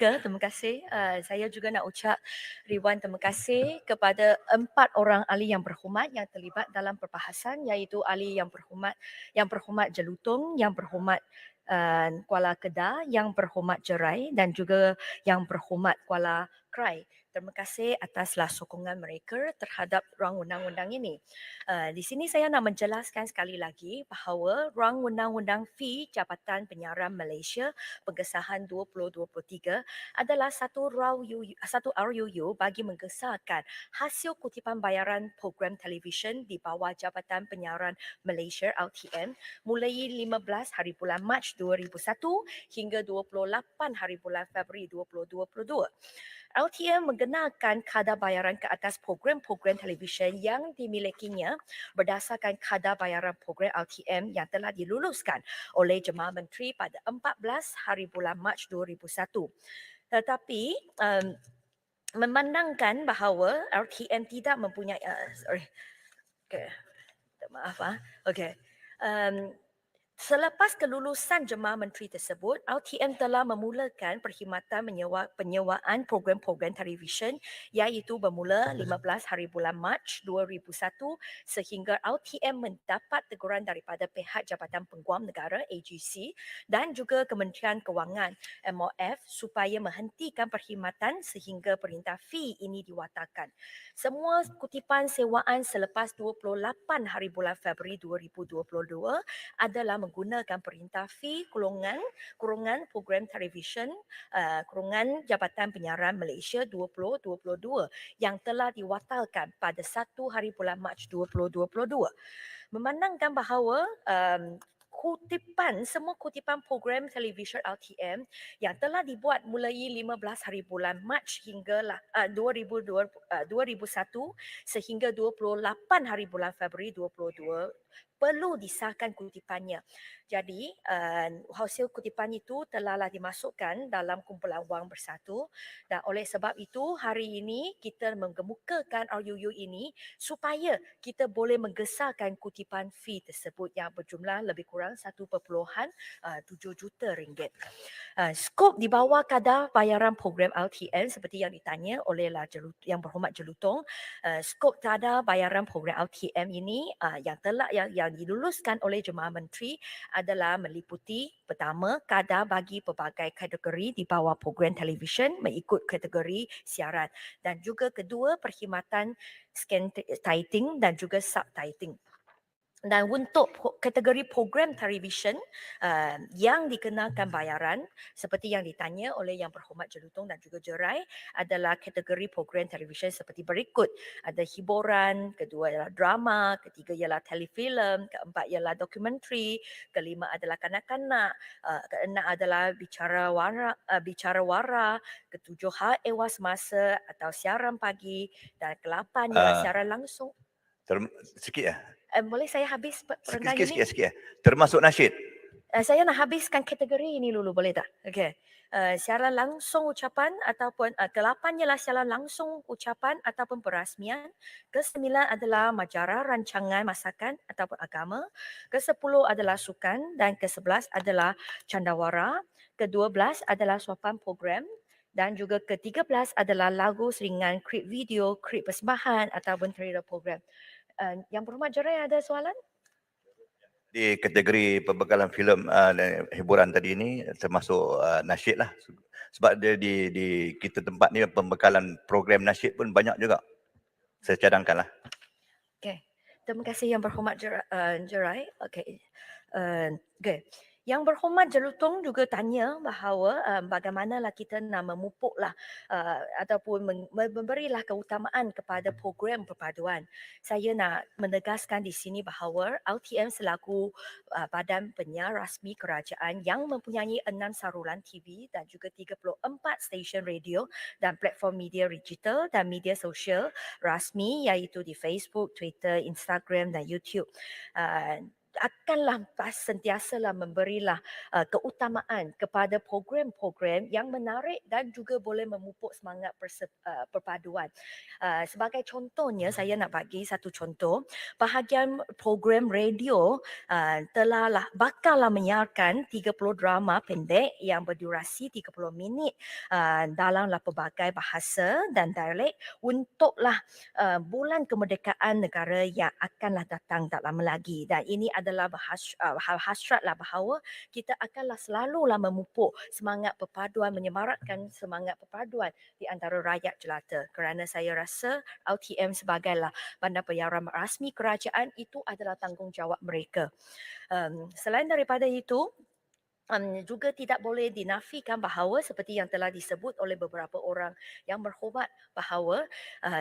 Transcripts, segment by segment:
Terima kasih. Saya juga nak ucap ribuan terima kasih kepada 4 orang ahli yang berhormat yang terlibat dalam perbahasan, iaitu ahli yang berhormat Jelutong, yang berhormat Kuala Kedah, yang berhormat Jerai dan juga yang berhormat Kuala Krai. Terima kasih ataslah sokongan mereka terhadap rang undang-undang ini. Di sini saya nak menjelaskan sekali lagi bahawa rang undang-undang fee Jabatan Penyiaran Malaysia pengesahan 2023 adalah satu RUU bagi menggesahkan hasil kutipan bayaran program televisyen di bawah Jabatan Penyiaran Malaysia (LTM) mulai 15 hari bulan Mac 2001 hingga 28 hari bulan Februari 2022. LTM menggunakan kadar bayaran ke atas program-program televisyen yang dimilikinya berdasarkan kadar bayaran program LTM yang telah diluluskan oleh Jemaah Menteri pada 14 hari bulan Mac 2001. Tetapi memandangkan bahawa LTM tidak mempunyai maaf okey. Um, Selepas kelulusan Jemaah Menteri tersebut, LTM telah memulakan perkhidmatan penyewaan program-program televisyen iaitu bermula 15 hari bulan Mac 2001 sehingga LTM mendapat teguran daripada pihak Jabatan Peguam Negara AGC dan juga Kementerian Kewangan MOF supaya menghentikan perkhidmatan sehingga perintah fee ini diwatakan. Semua kutipan sewaan selepas 28 hari bulan Februari 2022 adalah menggunakan perintah fee kurungan program televisyen kurungan Jabatan Penyiaran Malaysia 2022 yang telah diwatalkan pada 1 hari bulan Mac 2022. Memandangkan bahawa semua kutipan program televisyen LTM yang telah dibuat mulai 15 hari bulan Mac hingga 2001 sehingga 28 hari bulan Februari 2022 perlu disahkan kutipannya. Jadi hasil kutipan itu telahlah dimasukkan dalam kumpulan wang bersatu dan oleh sebab itu hari ini kita mengemukakan RUU ini supaya kita boleh menggesahkan kutipan fee tersebut yang berjumlah lebih kurang 1.7 juta ringgit. Skop di bawah kadar bayaran program LTN seperti yang ditanya oleh yang berhormat Jelutong, skop kadar bayaran program LTM ini yang diluluskan oleh Jemaah Menteri adalah meliputi pertama kadar bagi pelbagai kategori di bawah program televisyen mengikut kategori siaran dan juga kedua perkhidmatan scan tithing dan juga subtithing. Dan untuk kategori program televisyen yang dikenakan bayaran seperti yang ditanya oleh Yang Berhormat Jelutong dan juga Jerai adalah kategori program televisyen seperti berikut. Ada hiburan, kedua ialah drama, ketiga ialah telefilm, keempat ialah dokumentari, kelima adalah kanak-kanak, keenam adalah bicara wara, ketujuh hal ehwal semasa atau siaran pagi dan kelapan ialah Ah, siaran langsung. sikit ya. Boleh saya habis perenggan Sikit, ini? sikit, sikit. Termasuk nasyid. Saya nak habiskan kategori ini dulu, boleh tak? Okey. Siaran langsung ucapan ataupun ke-8 ialah siaran langsung ucapan ataupun perasmian. Ke-9 adalah majarah rancangan masakan ataupun agama. Ke-10 adalah sukan dan ke-11 adalah candawara. Ke-12 adalah suapan program dan juga ke-13 adalah lagu seringan, klip video, klip persembahan ataupun trailer program. Yang Berhormat Jerai ada soalan? Di kategori pembekalan filem dan hiburan tadi ini termasuk nasyid lah. Sebab dia di kita tempat ni pembekalan program nasyid pun banyak juga. Saya cadangkan lah. Okey. Terima kasih Yang Berhormat Jerai. Okey. Okey. Yang Berhormat Jelutong juga tanya bahawa bagaimanakah kita nak memupuklah ataupun memberilah keutamaan kepada program perpaduan. Saya nak menegaskan di sini bahawa LTM selaku badan penyiar rasmi kerajaan yang mempunyai 6 saluran TV dan juga 34 stesen radio dan platform media digital dan media sosial rasmi iaitu di Facebook, Twitter, Instagram dan YouTube. akanlah sentiasalah memberilah keutamaan kepada program-program yang menarik dan juga boleh memupuk semangat perpaduan. Sebagai contohnya, saya nak bagi satu contoh, bahagian program radio bakallah menyiarkan 30 drama pendek yang berdurasi 30 minit dalamlah pelbagai bahasa dan dialek untuklah bulan kemerdekaan negara yang akanlah datang tak lama lagi. Dan ini adalah hasratlah bahawa kita akanlah selalulah memupuk semangat perpaduan, menyemarakkan semangat perpaduan di antara rakyat jelata. Kerana saya rasa LTM sebagailah bandar penyiaran rasmi kerajaan itu adalah tanggungjawab mereka. Selain daripada itu, juga tidak boleh dinafikan bahawa seperti yang telah disebut oleh beberapa orang yang berkhidmat bahawa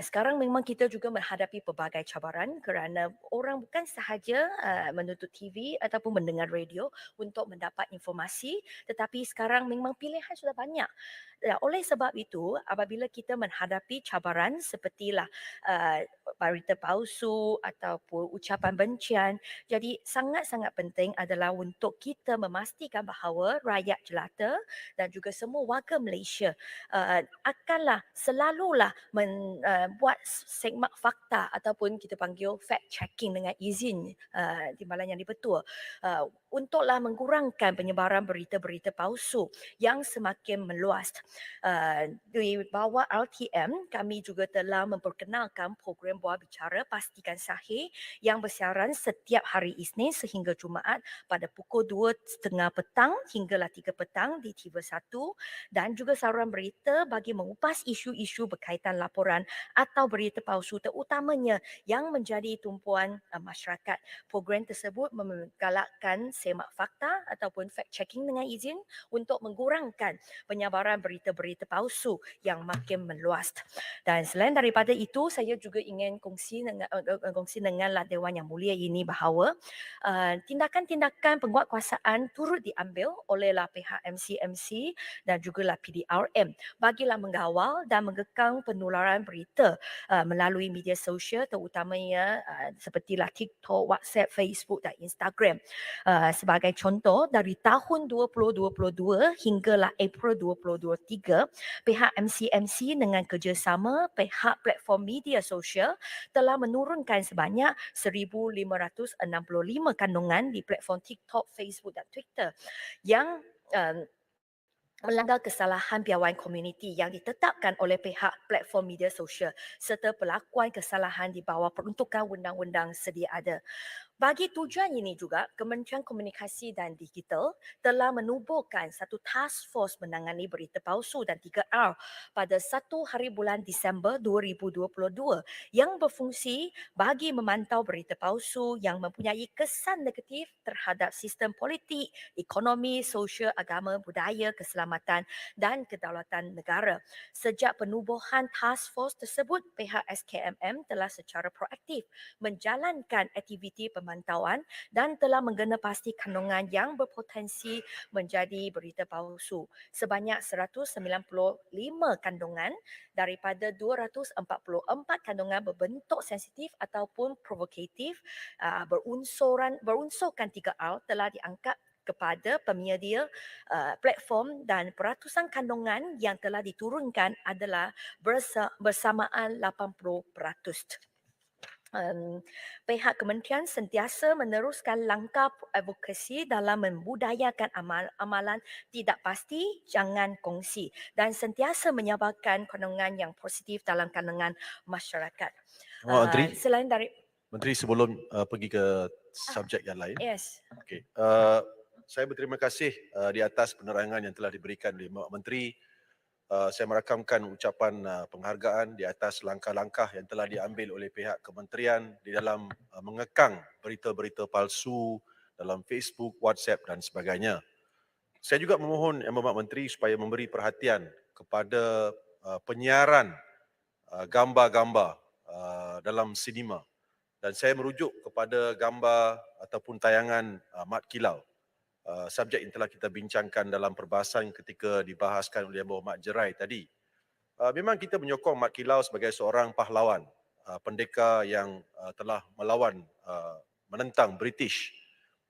sekarang memang kita juga menghadapi pelbagai cabaran kerana orang bukan sahaja menuntut TV ataupun mendengar radio untuk mendapat informasi, tetapi sekarang memang pilihan sudah banyak. Oleh sebab itu, apabila kita menghadapi cabaran sepertilah berita palsu ataupun ucapan bencian, jadi sangat-sangat penting adalah untuk kita memastikan bahawa rakyat jelata dan juga semua warga Malaysia akanlah selalulah buat segmen fakta ataupun kita panggil fact checking dengan izin timbalan yang dibetul untuklah mengurangkan penyebaran berita-berita palsu yang semakin meluas. Di bawah LTM, kami juga telah memperkenalkan program Buah Bicara Pastikan Sahih yang bersiaran setiap hari Isnin sehingga Jumaat pada pukul 2.30 petang hinggalah 3 petang di TV1 dan juga saluran berita bagi mengupas isu-isu berkaitan laporan atau berita palsu terutamanya yang menjadi tumpuan masyarakat. Program tersebut menggalakkan semak fakta ataupun fact checking dengan izin untuk mengurangkan penyebaran berita-berita palsu yang makin meluas. Dan selain daripada itu, saya juga ingin kongsi denganlah Dewan Yang Mulia ini bahawa tindakan-tindakan penguatkuasaan turut diambil olehlah pihak MCMC dan juga PDRM bagilah mengawal dan mengekang penularan berita melalui media sosial terutamanya sepertilah TikTok, WhatsApp, Facebook dan Instagram. Sebagai contoh, dari tahun 2022 hinggalah April 2023, pihak MCMC dengan kerjasama pihak platform media sosial telah menurunkan sebanyak 1,565 kandungan di platform TikTok, Facebook dan Twitter yang melanggar kesalahan piawaian komuniti yang ditetapkan oleh pihak platform media sosial serta pelakuan kesalahan di bawah peruntukan undang-undang sedia ada. Bagi tujuan ini juga, Kementerian Komunikasi dan Digital telah menubuhkan satu task force menangani berita palsu dan 3R pada 1 hari bulan Disember 2022 yang berfungsi bagi memantau berita palsu yang mempunyai kesan negatif terhadap sistem politik, ekonomi, sosial, agama, budaya, keselamatan dan kedaulatan negara. Sejak penubuhan task force tersebut, pihak SKMM telah secara proaktif menjalankan aktiviti pemantauan dan telah menggenapasti kandungan yang berpotensi menjadi berita palsu. Sebanyak 195 kandungan daripada 244 kandungan berbentuk sensitif ataupun provokatif berunsurkan 3R telah diangkat kepada penyedia platform dan peratusan kandungan yang telah diturunkan adalah bersamaan 80%. Pihak kementerian sentiasa meneruskan langkah advokasi dalam membudayakan amalan tidak pasti, jangan kongsi dan sentiasa menyebarkan kandungan yang positif dalam kalangan masyarakat. Menteri, Selain dari Menteri sebelum pergi ke subjek yang lain. yes. Okey. Saya berterima kasih di atas penerangan yang telah diberikan oleh Menteri. Saya merakamkan ucapan penghargaan di atas langkah-langkah yang telah diambil oleh pihak kementerian di dalam mengekang berita-berita palsu dalam Facebook, WhatsApp dan sebagainya. Saya juga memohon Yang Berhormat Menteri supaya memberi perhatian kepada penyiaran gambar-gambar dalam sinema. Dan saya merujuk kepada gambar ataupun tayangan Mat Kilau. Subjek yang telah kita bincangkan dalam perbahasan ketika dibahaskan oleh Yang Berhormat Jerai tadi. Memang kita menyokong Mat Kilau sebagai seorang pahlawan, pendekar yang telah melawan menentang British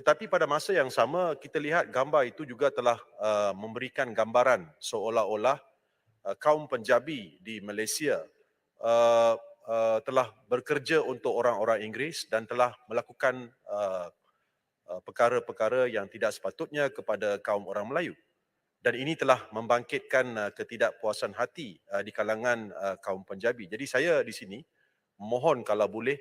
Tetapi pada masa yang sama kita lihat gambar itu juga telah memberikan gambaran seolah-olah kaum Punjabi di Malaysia uh, telah bekerja untuk orang-orang Inggeris dan telah melakukan perkara-perkara yang tidak sepatutnya kepada kaum orang Melayu. Dan ini telah membangkitkan ketidakpuasan hati di kalangan kaum Punjabi. Jadi saya di sini mohon kalau boleh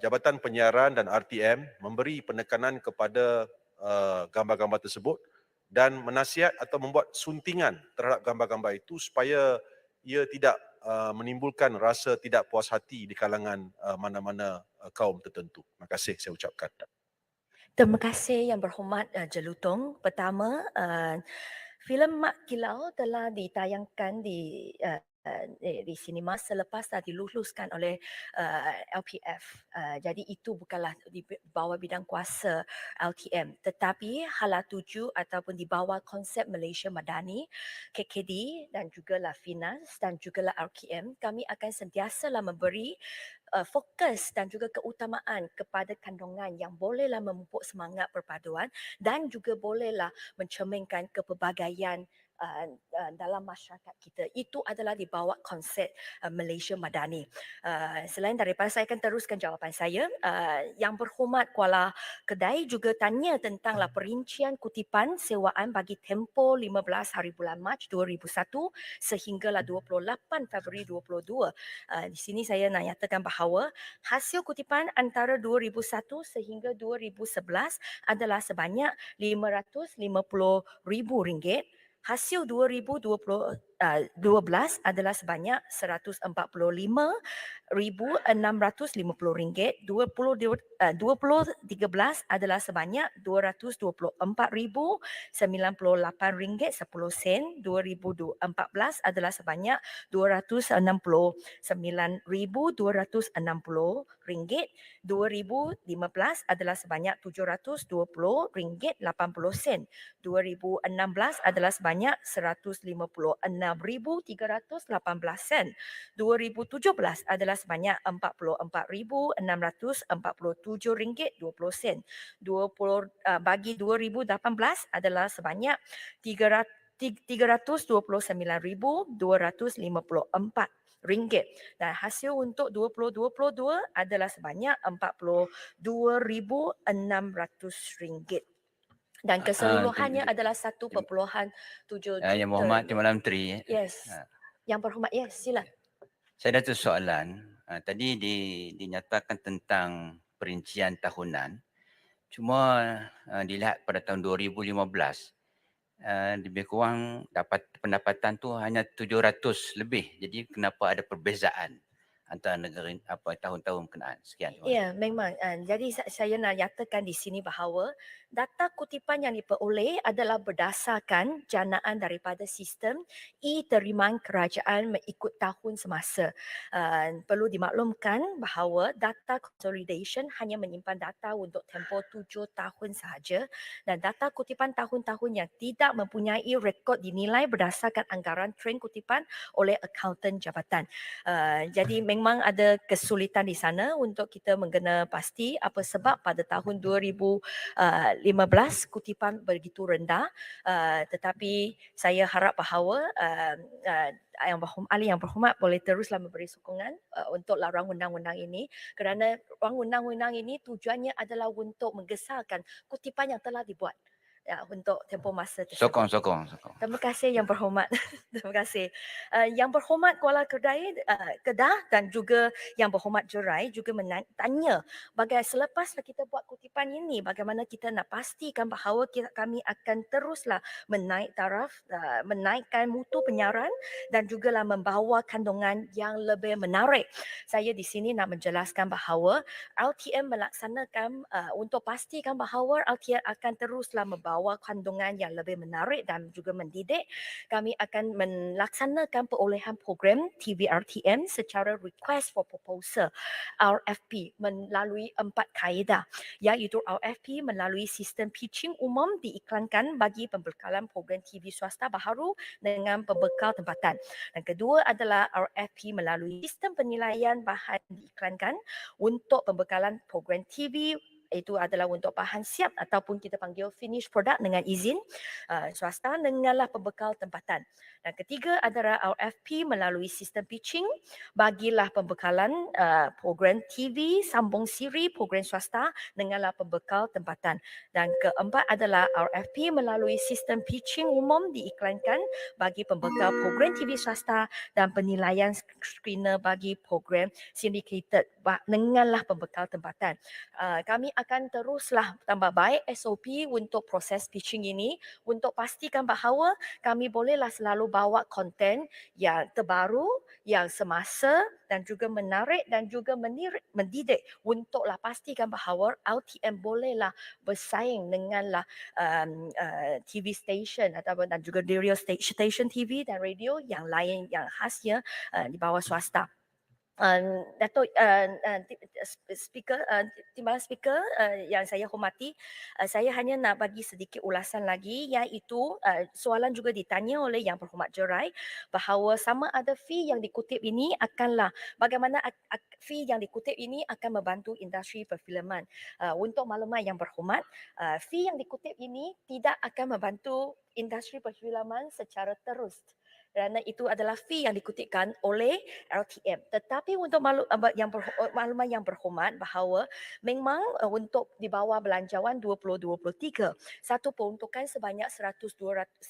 Jabatan Penyiaran dan RTM memberi penekanan kepada gambar-gambar tersebut dan menasihat atau membuat suntingan terhadap gambar-gambar itu supaya ia tidak menimbulkan rasa tidak puas hati di kalangan mana-mana kaum tertentu. Terima kasih saya ucapkan. Terima kasih Yang Berhormat Jelutong. Pertama, filem Mak Kilau telah ditayangkan di sinema selepas dah diluluskan oleh LPF. Jadi itu bukanlah di bawah bidang kuasa LTM, tetapi hala tuju ataupun di bawah konsep Malaysia Madani, KKD dan juga Finas dan juga RKM, kami akan sentiasalah memberi fokus dan juga keutamaan kepada kandungan yang bolehlah memupuk semangat perpaduan dan juga bolehlah mencerminkan kepelbagaian dalam masyarakat kita. Itu adalah di bawah konsep Malaysia Madani. Selain daripada saya akan teruskan jawapan saya, Yang Berhormat Kuala Kedai juga tanya tentanglah perincian kutipan sewaan bagi tempoh 15 hari bulan Mac 2001 sehinggalah 28 Februari 2022. Di sini saya nak nyatakan bahawa hasil kutipan antara 2001 sehingga 2011 adalah sebanyak RM550,000. Hasil 2012 adalah sebanyak RM145,650. 2013 adalah sebanyak RM224,098.10. 2014 adalah sebanyak RM269,260. 2015 adalah sebanyak RM720.80. 2016 adalah sebanyak RM156,318. 2017 adalah sebanyak RM44,647.20. Bagi 2018 adalah sebanyak RM329,254. Dan hasil untuk 2022 adalah sebanyak RM42,600. Dan keseluruhannya adalah 1.7 juta. Yang Berhormat Timbalan Menteri. Yes. Yang Berhormat, yes, sila. Saya ada soalan. Tadi dinyatakan tentang perincian tahunan. Cuma dilihat pada tahun 2015, lebih kurang dapat pendapatan tu hanya 700 lebih. Jadi kenapa ada perbezaan antara negara tahun-tahun berkenaan? Sekian. Ya, memang. Jadi saya nak nyatakan di sini bahawa data kutipan yang diperoleh adalah berdasarkan janaan daripada sistem terimaan kerajaan mengikut tahun semasa. Perlu dimaklumkan bahawa data consolidation hanya menyimpan data untuk tempoh 7 tahun sahaja dan data kutipan tahun-tahun yang tidak mempunyai rekod dinilai berdasarkan anggaran trend kutipan oleh akaunten jabatan. Jadi memang ada kesulitan di sana untuk kita menggena pasti apa sebab pada tahun 2015 kutipan begitu rendah, tetapi saya harap bahawa Yang Berhormat boleh teruslah memberi sokongan untuk rang undang-undang ini kerana rang undang-undang ini tujuannya adalah untuk menggesarkan kutipan yang telah dibuat untuk tempoh masa tersebut. Sokong. Terima kasih Yang Berhormat. Terima kasih. Yang Berhormat Kuala Kedah dan juga Yang Berhormat Jerai juga tanya selepas kita buat kutipan ini, bagaimana kita nak pastikan bahawa kami akan teruslah menaik taraf, menaikkan mutu penyiaran dan juga membawa kandungan yang lebih menarik. Saya di sini nak menjelaskan bahawa LTM melaksanakan untuk pastikan bahawa LTM akan teruslah membawa kandungan yang lebih menarik dan juga mendidik. Kami akan melaksanakan perolehan program TV RTM secara request for proposal RFP melalui 4 kaedah, iaitu RFP melalui sistem pitching umum diiklankan bagi pembekalan program TV swasta baharu dengan pembekal tempatan. Dan kedua adalah RFP melalui sistem penilaian bahan diiklankan untuk pembekalan program TV itu adalah untuk bahan siap ataupun kita panggil finish product dengan izin swasta denganlah pembekal tempatan. Dan ketiga adalah RFP melalui sistem pitching, bagilah pembekalan program TV, sambung siri, program swasta denganlah pembekal tempatan. Dan keempat adalah RFP melalui sistem pitching umum diiklankan bagi pembekal program TV swasta dan penilaian screener bagi program syndicated denganlah pembekal tempatan. Kami akan teruslah tambah baik SOP untuk proses pitching ini untuk pastikan bahawa kami bolehlah selalu bawa konten yang terbaru, yang semasa dan juga menarik dan juga mendidik untuklah pastikan bahawa LTM bolehlah bersaing denganlah TV station ataupun dan juga radio station TV dan radio yang lain yang khasnya di bawah swasta. Datuk speaker, timbalan speaker yang saya hormati, saya hanya nak bagi sedikit ulasan lagi iaitu soalan juga ditanya oleh Yang Berhormat Jerai bahawa sama ada fee yang dikutip ini akanlah bagaimana fee yang dikutip ini akan membantu industri perfilman. Untuk maklumat Yang Berhormat, fee yang dikutip ini tidak akan membantu industri perfilman secara terus. Kerana itu adalah fee yang dikutipkan oleh LTM. Tetapi untuk maklumat yang berhormat bahawa memang untuk di bawah belanjawan 2023, satu peruntukan sebanyak 120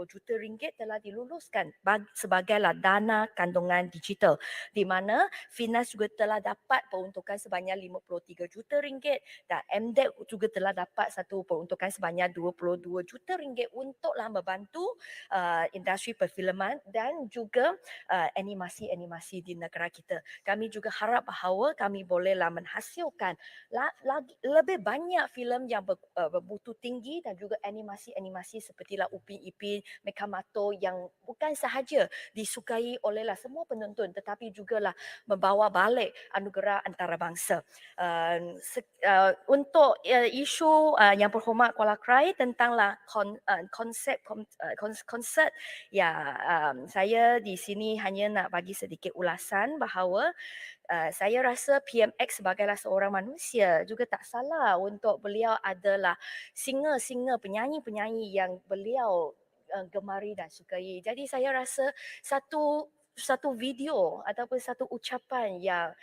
juta ringgit telah diluluskan sebagailah dana kandungan digital, di mana Finas juga telah dapat peruntukan sebanyak 53 juta ringgit dan MDEC juga telah dapat satu peruntukan sebanyak 22 juta ringgit untuklah membantu industri perfilman dan juga animasi-animasi di negara kita. Kami juga harap bahawa kami bolehlah menghasilkan lebih banyak filem yang bermutu tinggi dan juga animasi-animasi sepertilah Upin Ipin, Mekamato yang bukan sahaja disukai olehlah semua penonton tetapi jugalah membawa balik anugerah antarabangsa. Untuk isu Yang Berhormat Kuala Krai tentanglah konsert saya di sini hanya nak bagi sedikit ulasan bahawa saya rasa PMX sebagailah seorang manusia juga tak salah untuk beliau adalah singer-singer, penyanyi-penyanyi yang beliau gemari dan sukai. Jadi saya rasa satu video ataupun satu ucapan yang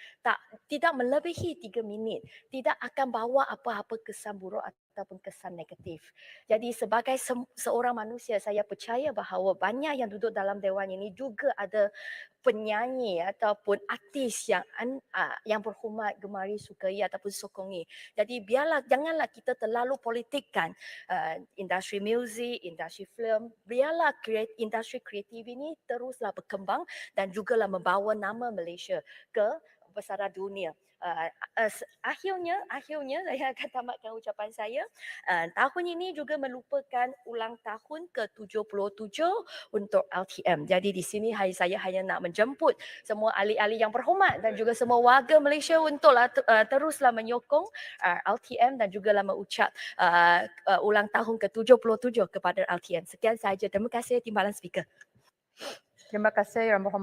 tidak melebihi 3 minit tidak akan bawa apa-apa kesan buruk ataupun kesan negatif. Jadi sebagai seorang manusia saya percaya bahawa banyak yang duduk dalam dewan ini juga ada penyanyi ataupun artis yang berhormat gemari sukai ataupun sokongi. Jadi janganlah kita terlalu politikkan industri muzik, industri filem. Biarlah industri kreatif ini teruslah berkembang dan jugalah membawa nama Malaysia ke pesara dunia. Akhirnya saya akan tamatkan ucapan saya. Tahun ini juga melupakan ulang tahun ke-77 untuk LTM. Jadi di sini saya hanya nak menjemput semua ahli-ahli yang berhormat dan juga semua warga Malaysia untuklah teruslah menyokong LTM dan jugalah mengucap ulang tahun ke-77 kepada LTM. Sekian sahaja. Terima kasih Timbalan Speaker. Terima kasih Yang Berhormat.